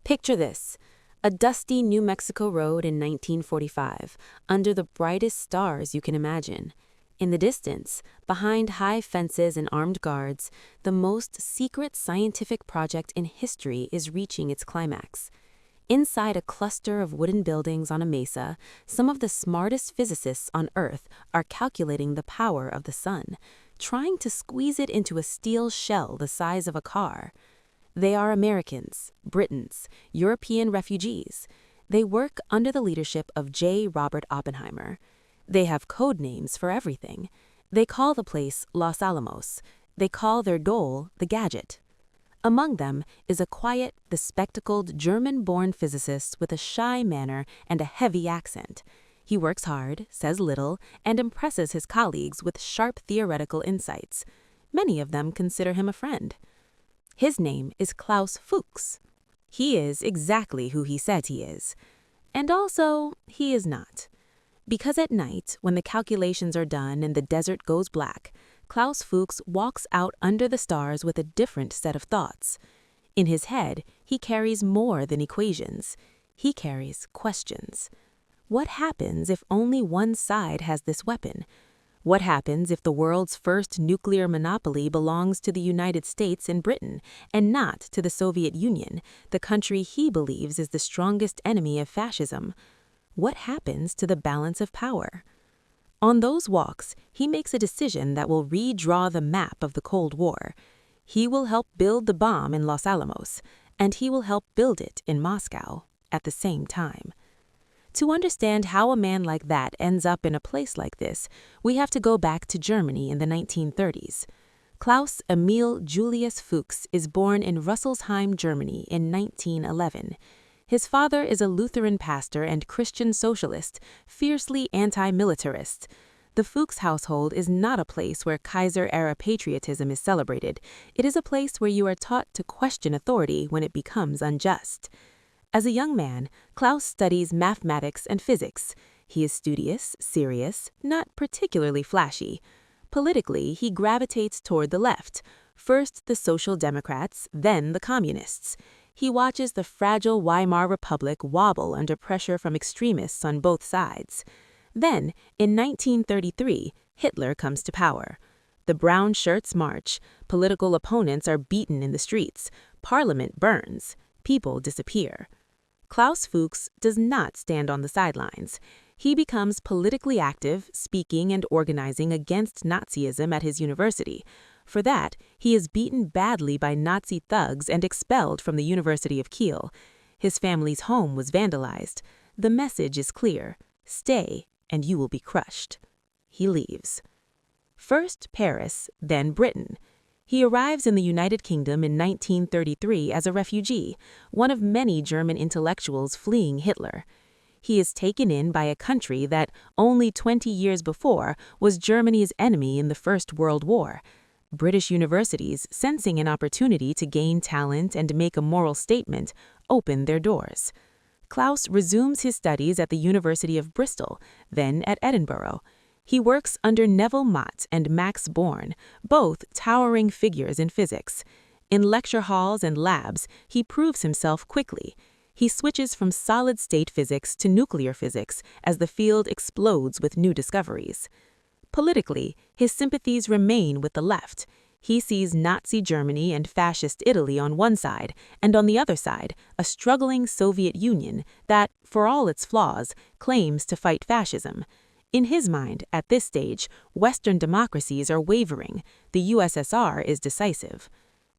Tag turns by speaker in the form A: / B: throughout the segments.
A: Picture this: a dusty New Mexico road in 1945, under the brightest stars you can imagine. In the distance, behind high fences and armed guards, the most secret scientific project in history is reaching its climax. Inside a cluster of wooden buildings on a mesa, some of the smartest physicists on Earth are calculating the power of the sun, trying to squeeze it into a steel shell the size of a car. They are Americans, Britons, European refugees. They work under the leadership of J. Robert Oppenheimer. They have code names for everything. They call the place Los Alamos. They call their goal the gadget. Among them is a quiet, bespectacled German-born physicist with a shy manner and a heavy accent. He works hard, says little, and impresses his colleagues with sharp theoretical insights. Many of them consider him a friend. His name is Klaus Fuchs. He is exactly who he says he is. And also, he is not. Because at night, when the calculations are done and the desert goes black, Klaus Fuchs walks out under the stars with a different set of thoughts. In his head, he carries more than equations. He carries questions. What happens if only one side has this weapon? What happens if the world's first nuclear monopoly belongs to the United States and Britain, and not to the Soviet Union, the country he believes is the strongest enemy of fascism? What happens to the balance of power? On those walks, he makes a decision that will redraw the map of the Cold War. He will help build the bomb in Los Alamos, and he will help build it in Moscow at the same time. To understand how a man like that ends up in a place like this, we have to go back to Germany in the 1930s. Klaus Emil Julius Fuchs is born in Rüsselsheim, Germany in 1911. His father is a Lutheran pastor and Christian socialist, fiercely anti-militarist. The Fuchs household is not a place where Kaiser-era patriotism is celebrated. It is a place where you are taught to question authority when it becomes unjust. As a young man, Klaus studies mathematics and physics. He is studious, serious, not particularly flashy. Politically, he gravitates toward the left, first the Social Democrats, then the Communists. He watches the fragile Weimar Republic wobble under pressure from extremists on both sides. Then, in 1933, Hitler comes to power. The brown shirts march, political opponents are beaten in the streets, parliament burns, people disappear. Klaus Fuchs does not stand on the sidelines. He becomes politically active, speaking and organizing against Nazism at his university. For that, he is beaten badly by Nazi thugs and expelled from the University of Kiel. His family's home was vandalized. The message is clear: stay, and you will be crushed. He leaves. First Paris, then Britain. He arrives in the United Kingdom in 1933 as a refugee, one of many German intellectuals fleeing Hitler. He is taken in by a country that, only 20 years before, was Germany's enemy in the First World War. British universities, sensing an opportunity to gain talent and make a moral statement, open their doors. Klaus resumes his studies at the University of Bristol, then at Edinburgh. He works under Neville Mott and Max Born, both towering figures in physics. In lecture halls and labs, he proves himself quickly. He switches from solid-state physics to nuclear physics as the field explodes with new discoveries. Politically, his sympathies remain with the left. He sees Nazi Germany and Fascist Italy on one side, and on the other side, a struggling Soviet Union that, for all its flaws, claims to fight fascism. In his mind, at this stage, Western democracies are wavering. The USSR is decisive.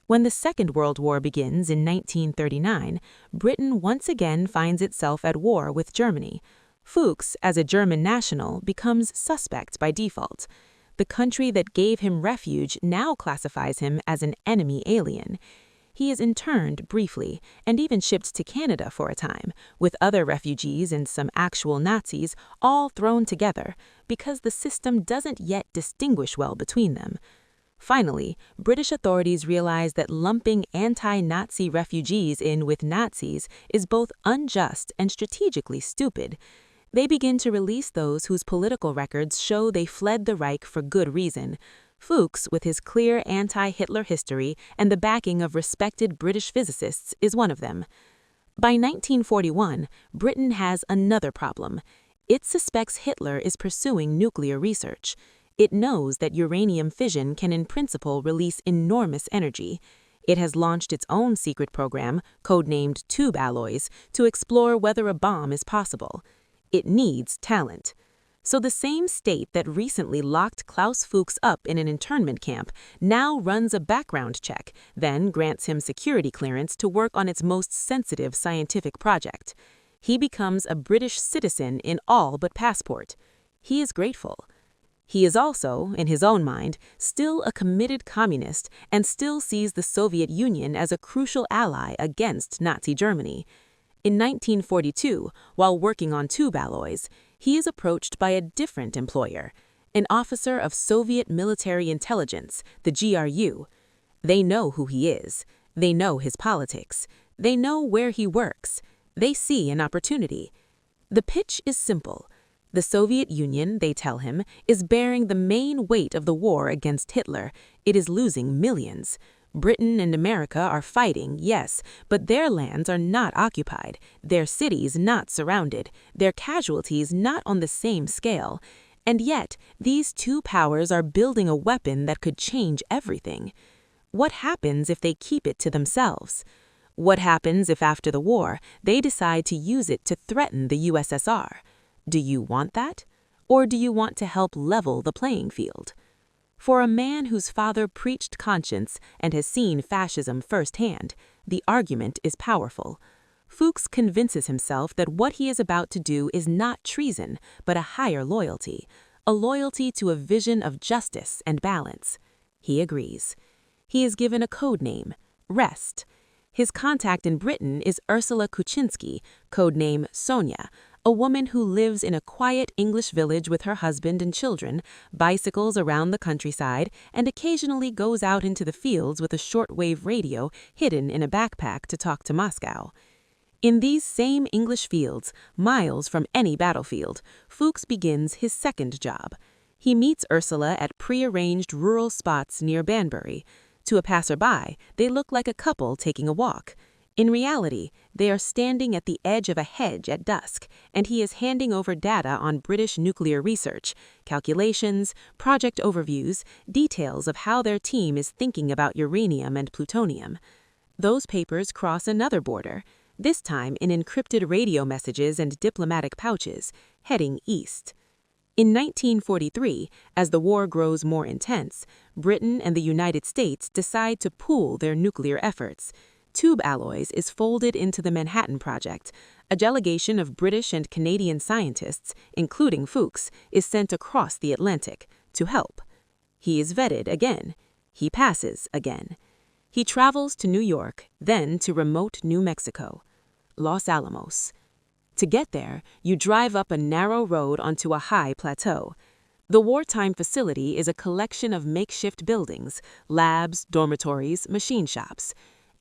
A: When the Second World War begins in 1939, Britain once again finds itself at war with Germany. Fuchs, as a German national, becomes suspect by default. The country that gave him refuge now classifies him as an enemy alien. He is interned briefly and even shipped to Canada for a time, with other refugees and some actual Nazis all thrown together because the system doesn't yet distinguish well between them. Finally, British authorities realize that lumping anti-Nazi refugees in with Nazis is both unjust and strategically stupid. They begin to release those whose political records show they fled the Reich for good reason. Fuchs, with his clear anti-Hitler history and the backing of respected British physicists, is one of them. By 1941, Britain has another problem. It suspects Hitler is pursuing nuclear research. It knows that uranium fission can in principle release enormous energy. It has launched its own secret program, codenamed Tube Alloys, to explore whether a bomb is possible. It needs talent. So the same state that recently locked Klaus Fuchs up in an internment camp now runs a background check, then grants him security clearance to work on its most sensitive scientific project. He becomes a British citizen in all but passport. He is grateful. He is also, in his own mind, still a committed communist and still sees the Soviet Union as a crucial ally against Nazi Germany. In 1942, while working on tube alloys, he is approached by a different employer, an officer of Soviet military intelligence, the GRU. They know who he is. They know his politics. They know where he works. They see an opportunity. The pitch is simple. The Soviet Union, they tell him, is bearing the main weight of the war against Hitler. It is losing millions. Britain and America are fighting, yes, but their lands are not occupied, their cities not surrounded, their casualties not on the same scale. And yet, these two powers are building a weapon that could change everything. What happens if they keep it to themselves? What happens if after the war, they decide to use it to threaten the USSR? Do you want that? Or do you want to help level the playing field? For a man whose father preached conscience and has seen fascism firsthand, the argument is powerful. Fuchs convinces himself that what he is about to do is not treason, but a higher loyalty, a loyalty to a vision of justice and balance. He agrees. He is given a code name, Rest. His contact in Britain is Ursula Kuczynski, codename Sonia, a woman who lives in a quiet English village with her husband and children, bicycles around the countryside, and occasionally goes out into the fields with a shortwave radio hidden in a backpack to talk to Moscow. In these same English fields, miles from any battlefield, Fuchs begins his second job. He meets Ursula at prearranged rural spots near Banbury. To a passerby, they look like a couple taking a walk. In reality, they are standing at the edge of a hedge at dusk, and he is handing over data on British nuclear research, calculations, project overviews, details of how their team is thinking about uranium and plutonium. Those papers cross another border, this time in encrypted radio messages and diplomatic pouches, heading east. In 1943, as the war grows more intense, Britain and the United States decide to pool their nuclear efforts. Tube Alloys is folded into the Manhattan Project. A delegation of British and Canadian scientists, including Fuchs, is sent across the Atlantic to help. He is vetted again. He passes again. He travels to New York, then to remote New Mexico, Los Alamos. To get there, you drive up a narrow road onto a high plateau. The wartime facility is a collection of makeshift buildings, labs, dormitories, machine shops.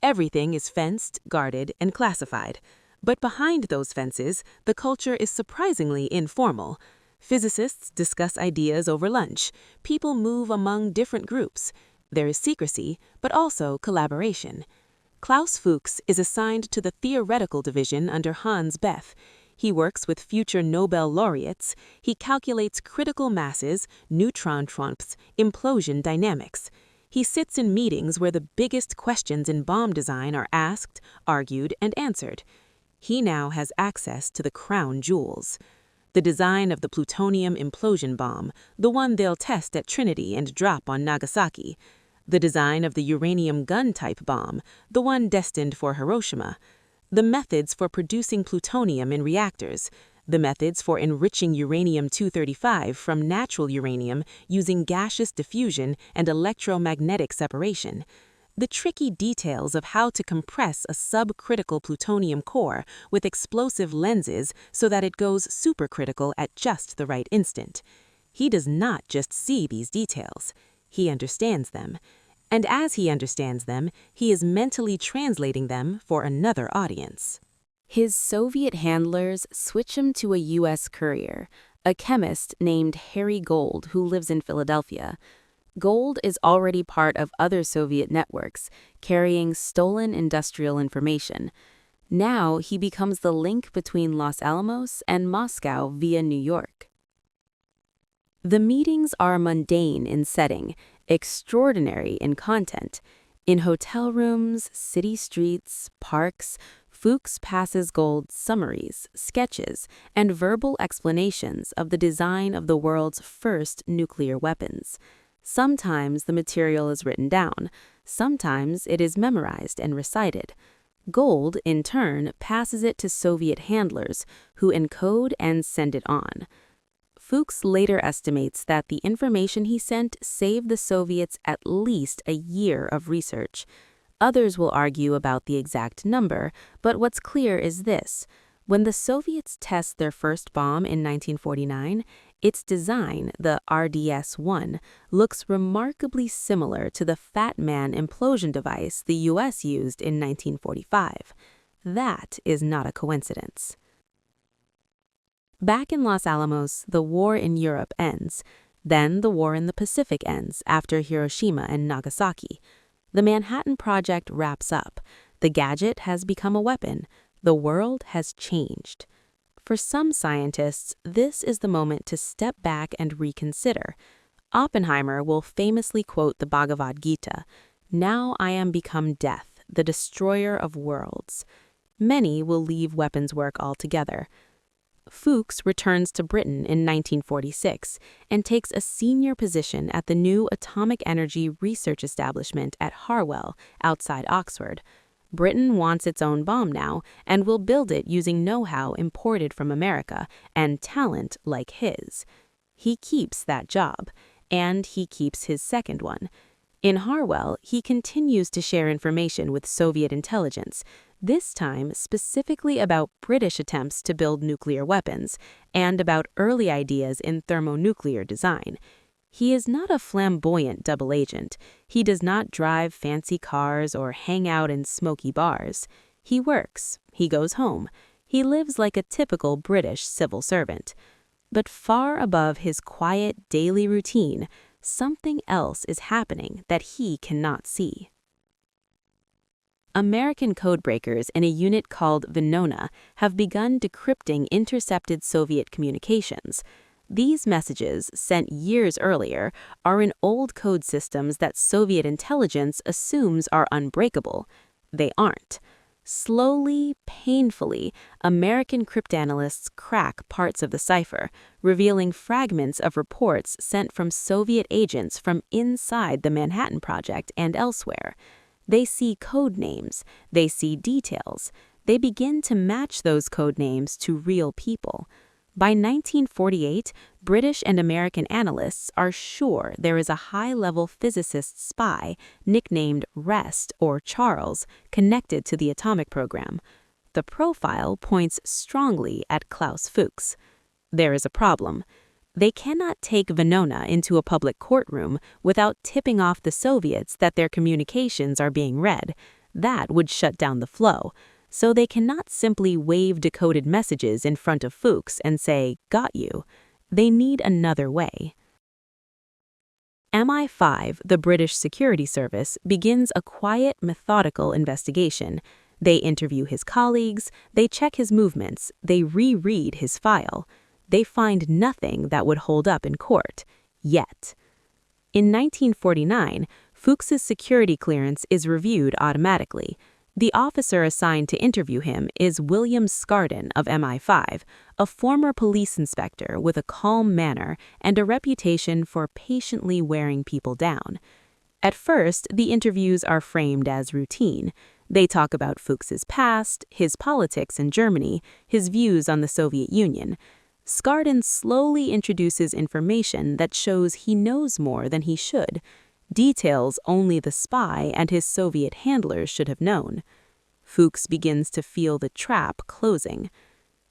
A: Everything is fenced, guarded, and classified. But behind those fences, the culture is surprisingly informal. Physicists discuss ideas over lunch. People move among different groups. There is secrecy, but also collaboration. Klaus Fuchs is assigned to the theoretical division under Hans Bethe. He works with future Nobel laureates. He calculates critical masses, neutron trumps, implosion dynamics. He sits in meetings where the biggest questions in bomb design are asked, argued, and answered. He now has access to the crown jewels. The design of the plutonium implosion bomb, the one they'll test at Trinity and drop on Nagasaki. The design of the uranium gun-type bomb, the one destined for Hiroshima. The methods for producing plutonium in reactors. The methods for enriching uranium-235 from natural uranium using gaseous diffusion and electromagnetic separation. The tricky details of how to compress a subcritical plutonium core with explosive lenses so that it goes supercritical at just the right instant. He does not just see these details. He understands them. And as he understands them, he is mentally translating them for another audience. His Soviet handlers switch him to a U.S. courier, a chemist named Harry Gold who lives in Philadelphia. Gold is already part of other Soviet networks, carrying stolen industrial information. Now he becomes the link between Los Alamos and Moscow via New York. The meetings are mundane in setting, extraordinary in content. In hotel rooms, city streets, parks, Fuchs passes Gold summaries, sketches, and verbal explanations of the design of the world's first nuclear weapons. Sometimes the material is written down, sometimes it is memorized and recited. Gold, in turn, passes it to Soviet handlers, who encode and send it on. Fuchs later estimates that the information he sent saved the Soviets at least a year of research. Others will argue about the exact number, but what's clear is this. When the Soviets test their first bomb in 1949, its design, the RDS-1, looks remarkably similar to the Fat Man implosion device the U.S. used in 1945. That is not a coincidence. Back in Los Alamos, the war in Europe ends. Then the war in the Pacific ends after Hiroshima and Nagasaki. The Manhattan Project wraps up. The gadget has become a weapon. The world has changed. For some scientists, this is the moment to step back and reconsider. Oppenheimer will famously quote the Bhagavad Gita, "Now I am become death, the destroyer of worlds." Many will leave weapons work altogether. Fuchs returns to Britain in 1946 and takes a senior position at the new atomic energy research establishment at Harwell, outside Oxford. Britain wants its own bomb now and will build it using know-how imported from America and talent like his. He keeps that job, and he keeps his second one. In Harwell, he continues to share information with Soviet intelligence, this time specifically about British attempts to build nuclear weapons and about early ideas in thermonuclear design. He is not a flamboyant double agent. He does not drive fancy cars or hang out in smoky bars. He works. He goes home. He lives like a typical British civil servant. But far above his quiet daily routine, something else is happening that he cannot see. American codebreakers in a unit called Venona have begun decrypting intercepted Soviet communications. These messages, sent years earlier, are in old code systems that Soviet intelligence assumes are unbreakable. They aren't. Slowly, painfully, American cryptanalysts crack parts of the cipher, revealing fragments of reports sent from Soviet agents from inside the Manhattan Project and elsewhere. They see code names, they see details, they begin to match those code names to real people. By 1948, British and American analysts are sure there is a high-level physicist spy, nicknamed Rest or Charles, connected to the atomic program. The profile points strongly at Klaus Fuchs. There is a problem. They cannot take Venona into a public courtroom without tipping off the Soviets that their communications are being read. That would shut down the flow. So they cannot simply wave decoded messages in front of Fuchs and say, "Got you." They need another way. MI5, the British Security Service, begins a quiet, methodical investigation. They interview his colleagues, they check his movements, they reread his file. They find nothing that would hold up in court, yet. In 1949, Fuchs's security clearance is reviewed automatically. The officer assigned to interview him is William Skardon of MI5, a former police inspector with a calm manner and a reputation for patiently wearing people down. At first, the interviews are framed as routine. They talk about Fuchs's past, his politics in Germany, his views on the Soviet Union. Skardon slowly introduces information that shows he knows more than he should. Details only the spy and his Soviet handlers should have known. Fuchs begins to feel the trap closing.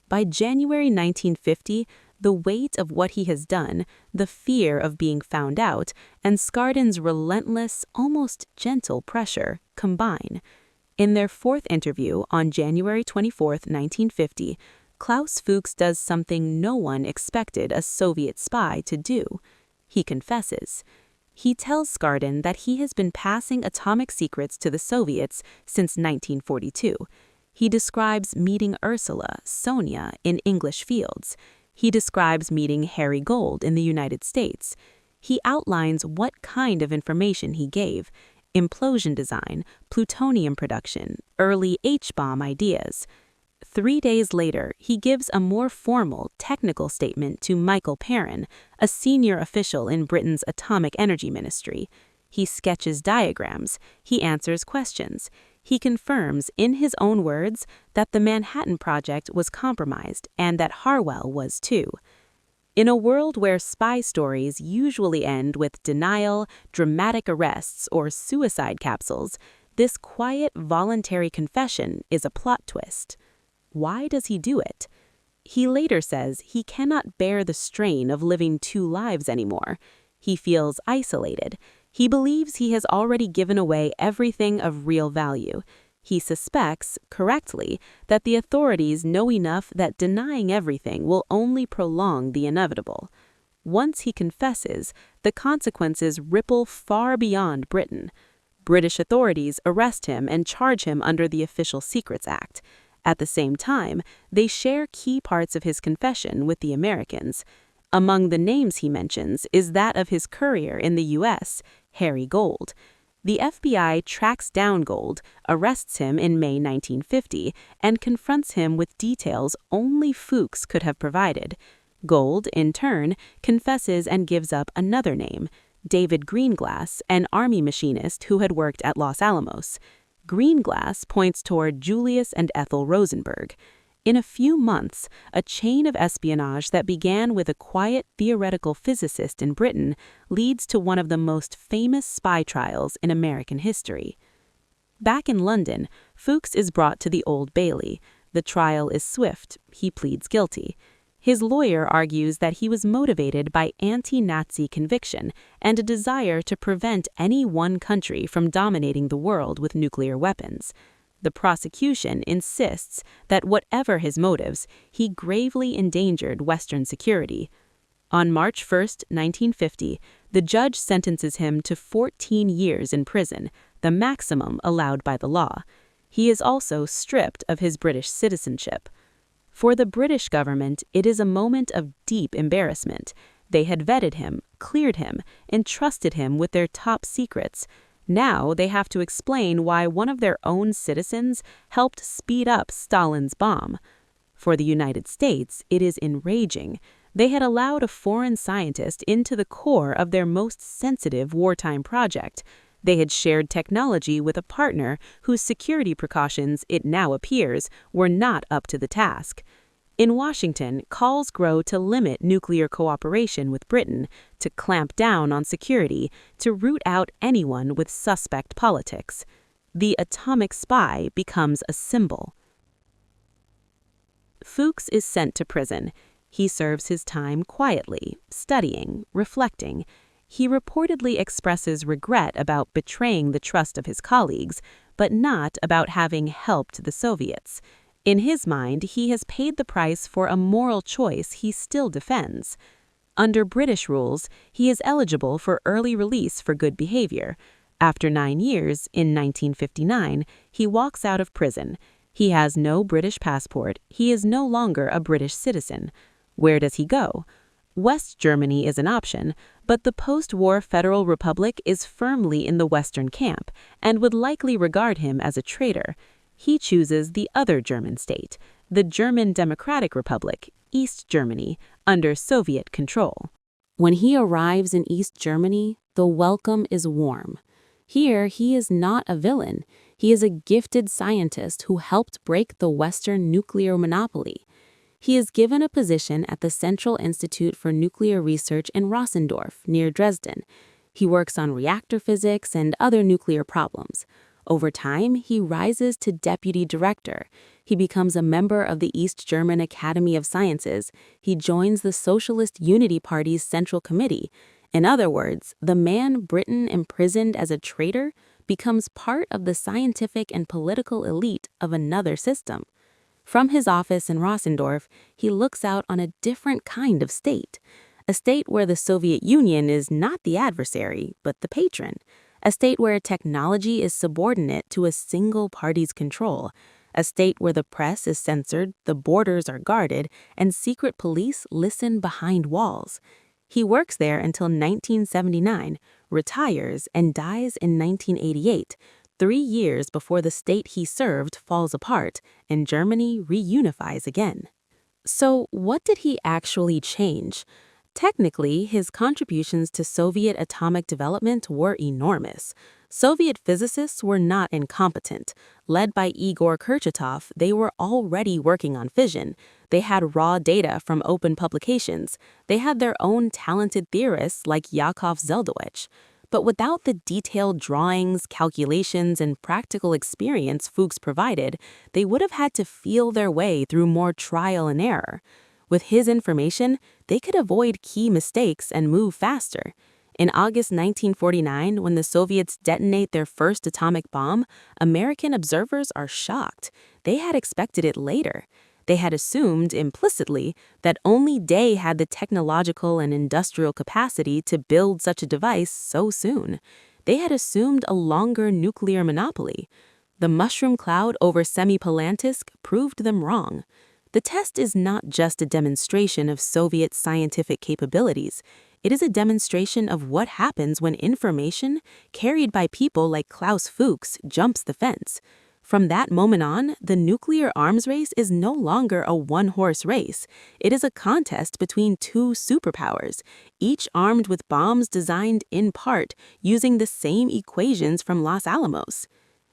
A: By January 1950, the weight of what he has done, the fear of being found out, and Skardon's relentless, almost gentle pressure combine. In their fourth interview on January 24, 1950, Klaus Fuchs does something no one expected a Soviet spy to do. He confesses. He tells Skardon that he has been passing atomic secrets to the Soviets since 1942. He describes meeting Ursula, Sonia, in English fields. He describes meeting Harry Gold in the United States. He outlines what kind of information he gave: implosion design, plutonium production, early H-bomb ideas. 3 days later, he gives a more formal, technical statement to Michael Perrin, a senior official in Britain's Atomic Energy Ministry. He sketches diagrams. He answers questions. He confirms, in his own words, that the Manhattan Project was compromised and that Harwell was too. In a world where spy stories usually end with denial, dramatic arrests, or suicide capsules, this quiet, voluntary confession is a plot twist. Why does he do it? He later says he cannot bear the strain of living 2 lives anymore. He feels isolated. He believes he has already given away everything of real value. He suspects, correctly, that the authorities know enough that denying everything will only prolong the inevitable. Once he confesses, the consequences ripple far beyond Britain. British authorities arrest him and charge him under the Official Secrets Act. At the same time, they share key parts of his confession with the Americans. Among the names he mentions is that of his courier in the U.S., Harry Gold. The FBI tracks down Gold, arrests him in May 1950, and confronts him with details only Fuchs could have provided. Gold, in turn, confesses and gives up another name: David Greenglass, an army machinist who had worked at Los Alamos. Greenglass points toward Julius and Ethel Rosenberg. In a few months, a chain of espionage that began with a quiet theoretical physicist in Britain leads to one of the most famous spy trials in American history. Back in London, Fuchs is brought to the Old Bailey. The trial is swift. He pleads guilty. His lawyer argues that he was motivated by anti-Nazi conviction and a desire to prevent any one country from dominating the world with nuclear weapons. The prosecution insists that whatever his motives, he gravely endangered Western security. On March 1, 1950, the judge sentences him to 14 years in prison, the maximum allowed by the law. He is also stripped of his British citizenship. For the British government, it is a moment of deep embarrassment. They had vetted him, cleared him, entrusted him with their top secrets. Now they have to explain why one of their own citizens helped speed up Stalin's bomb. For the United States, it is enraging. They had allowed a foreign scientist into the core of their most sensitive wartime project. They had shared technology with a partner whose security precautions, it now appears, were not up to the task. In Washington, calls grow to limit nuclear cooperation with Britain, to clamp down on security, to root out anyone with suspect politics. The atomic spy becomes a symbol. Fuchs is sent to prison. He serves his time quietly, studying, reflecting. He reportedly expresses regret about betraying the trust of his colleagues, but not about having helped the Soviets. In his mind, he has paid the price for a moral choice he still defends. Under British rules, he is eligible for early release for good behavior. After 9 years, in 1959, he walks out of prison. He has no British passport. He is no longer a British citizen. Where does he go? West Germany is an option, but the post-war Federal Republic is firmly in the Western camp and would likely regard him as a traitor. He chooses the other German state, the German Democratic Republic, East Germany, under Soviet control. When he arrives in East Germany, the welcome is warm. Here, he is not a villain. He is a gifted scientist who helped break the Western nuclear monopoly. He is given a position at the Central Institute for Nuclear Research in Rossendorf, near Dresden. He works on reactor physics and other nuclear problems. Over time, he rises to deputy director. He becomes a member of the East German Academy of Sciences. He joins the Socialist Unity Party's Central Committee. In other words, the man Britain imprisoned as a traitor becomes part of the scientific and political elite of another system. From his office in Rossendorf, he looks out on a different kind of state, a state where the Soviet Union is not the adversary, but the patron, a state where technology is subordinate to a single party's control, a state where the press is censored, the borders are guarded, and secret police listen behind walls. He works there until 1979, retires, and dies in 1988, 3 years before the state he served falls apart and Germany reunifies again. So, what did he actually change? Technically, his contributions to Soviet atomic development were enormous. Soviet physicists were not incompetent. Led by Igor Kurchatov, they were already working on fission. They had raw data from open publications. They had their own talented theorists like Yakov Zeldowich. But without the detailed drawings, calculations, and practical experience Fuchs provided, they would have had to feel their way through more trial and error. With his information, they could avoid key mistakes and move faster. In August 1949, when the Soviets detonate their first atomic bomb, American observers are shocked. They had expected it later. They had assumed, implicitly, that only they had the technological and industrial capacity to build such a device so soon. They had assumed a longer nuclear monopoly. The mushroom cloud over Semipalatinsk proved them wrong. The test is not just a demonstration of Soviet scientific capabilities. It is a demonstration of what happens when information, carried by people like Klaus Fuchs, jumps the fence. From that moment on, the nuclear arms race is no longer a one-horse race. It is a contest between two superpowers, each armed with bombs designed in part using the same equations from Los Alamos.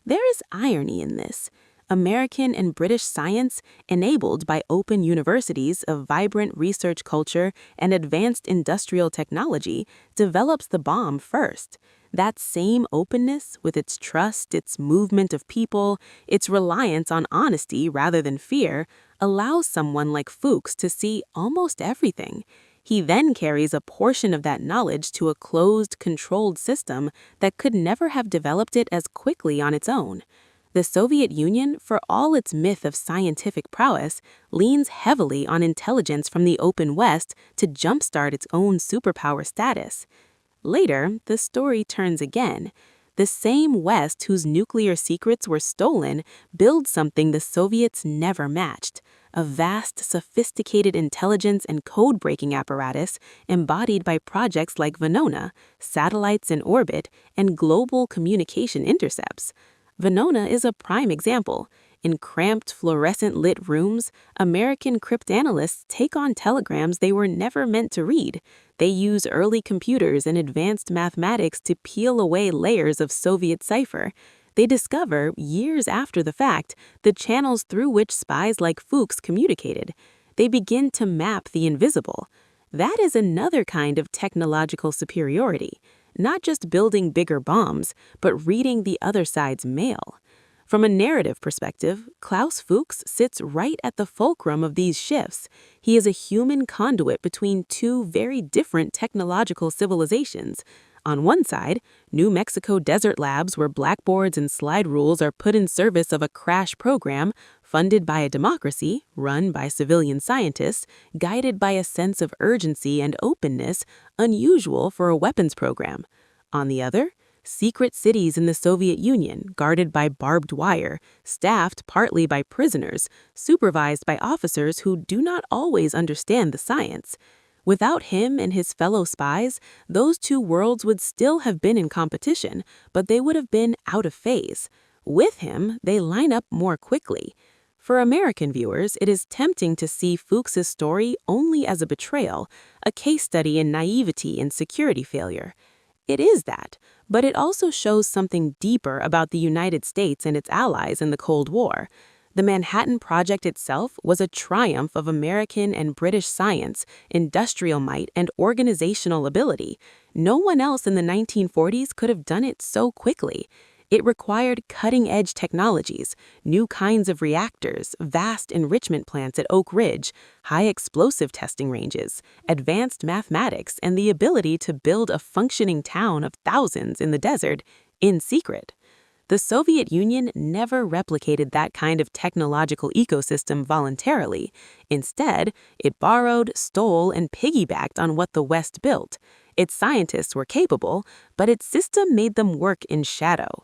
A: There is irony in this. American and British science, enabled by open universities, a vibrant research culture, and advanced industrial technology, develops the bomb first. That same openness, with its trust, its movement of people, its reliance on honesty rather than fear, allows someone like Fuchs to see almost everything. He then carries a portion of that knowledge to a closed, controlled system that could never have developed it as quickly on its own. The Soviet Union, for all its myth of scientific prowess, leans heavily on intelligence from the open West to jumpstart its own superpower status. Later, the story turns again. The same West whose nuclear secrets were stolen builds something the Soviets never matched, a vast, sophisticated intelligence and code-breaking apparatus embodied by projects like Venona, satellites in orbit, and global communication intercepts. Venona is a prime example. In cramped, fluorescent-lit rooms, American cryptanalysts take on telegrams they were never meant to read. They use early computers and advanced mathematics to peel away layers of Soviet cipher. They discover, years after the fact, the channels through which spies like Fuchs communicated. They begin to map the invisible. That is another kind of technological superiority. Not just building bigger bombs, but reading the other side's mail. From a narrative perspective, Klaus Fuchs sits right at the fulcrum of these shifts. He is a human conduit between two very different technological civilizations. On one side, New Mexico desert labs where blackboards and slide rules are put in service of a crash program funded by a democracy, run by civilian scientists, guided by a sense of urgency and openness unusual for a weapons program. On the other, secret cities in the Soviet Union, guarded by barbed wire, staffed partly by prisoners, supervised by officers who do not always understand the science. Without him and his fellow spies, those two worlds would still have been in competition, but they would have been out of phase. With him, they line up more quickly. For American viewers, it is tempting to see Fuchs's story only as a betrayal, a case study in naivety and security failure. It is that, but it also shows something deeper about the United States and its allies in the Cold War. The Manhattan Project itself was a triumph of American and British science, industrial might, and organizational ability. No one else in the 1940s could have done it so quickly. It required cutting-edge technologies, new kinds of reactors, vast enrichment plants at Oak Ridge, high-explosive testing ranges, advanced mathematics, and the ability to build a functioning town of thousands in the desert in secret. The Soviet Union never replicated that kind of technological ecosystem voluntarily. Instead, it borrowed, stole, and piggybacked on what the West built. Its scientists were capable, but its system made them work in shadow.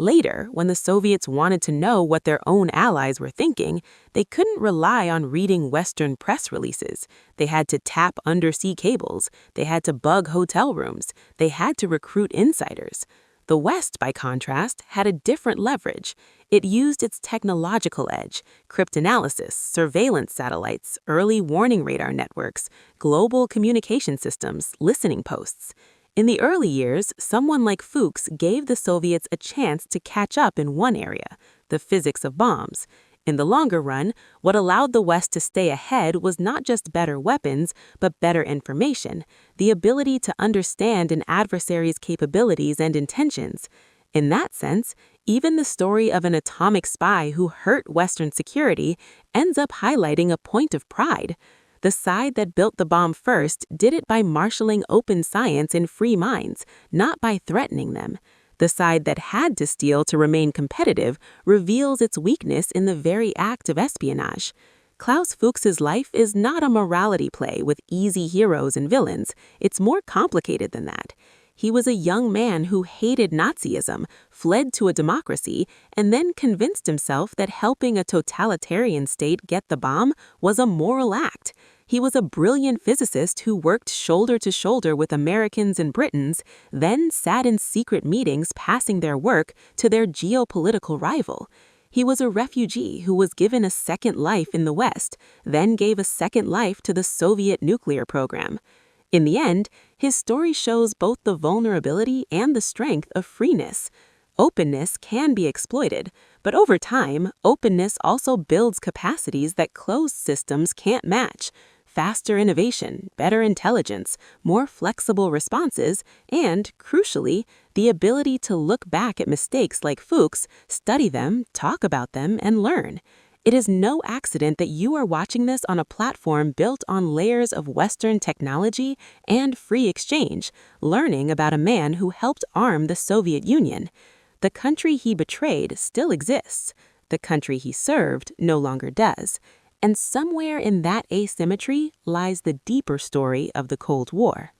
A: Later, when the Soviets wanted to know what their own allies were thinking, they couldn't rely on reading Western press releases. They had to tap undersea cables. They had to bug hotel rooms. They had to recruit insiders. The West, by contrast, had a different leverage. It used its technological edge, cryptanalysis, surveillance satellites, early warning radar networks, global communication systems, listening posts. In the early years, someone like Fuchs gave the Soviets a chance to catch up in one area, the physics of bombs. In the longer run, what allowed the West to stay ahead was not just better weapons, but better information, the ability to understand an adversary's capabilities and intentions. In that sense, even the story of an atomic spy who hurt Western security ends up highlighting a point of pride. The side that built the bomb first did it by marshaling open science and free minds, not by threatening them. The side that had to steal to remain competitive reveals its weakness in the very act of espionage. Klaus Fuchs's life is not a morality play with easy heroes and villains. It's more complicated than that. He was a young man who hated Nazism, fled to a democracy, and then convinced himself that helping a totalitarian state get the bomb was a moral act. He was a brilliant physicist who worked shoulder to shoulder with Americans and Britons, then sat in secret meetings passing their work to their geopolitical rival. He was a refugee who was given a second life in the West, then gave a second life to the Soviet nuclear program. In the end, his story shows both the vulnerability and the strength of freeness. Openness can be exploited, but over time, openness also builds capacities that closed systems can't match. Faster innovation, better intelligence, more flexible responses, and, crucially, the ability to look back at mistakes like Fuchs, study them, talk about them, and learn. It is no accident that you are watching this on a platform built on layers of Western technology and free exchange, learning about a man who helped arm the Soviet Union. The country he betrayed still exists. The country he served no longer does. And somewhere in that asymmetry lies the deeper story of the Cold War.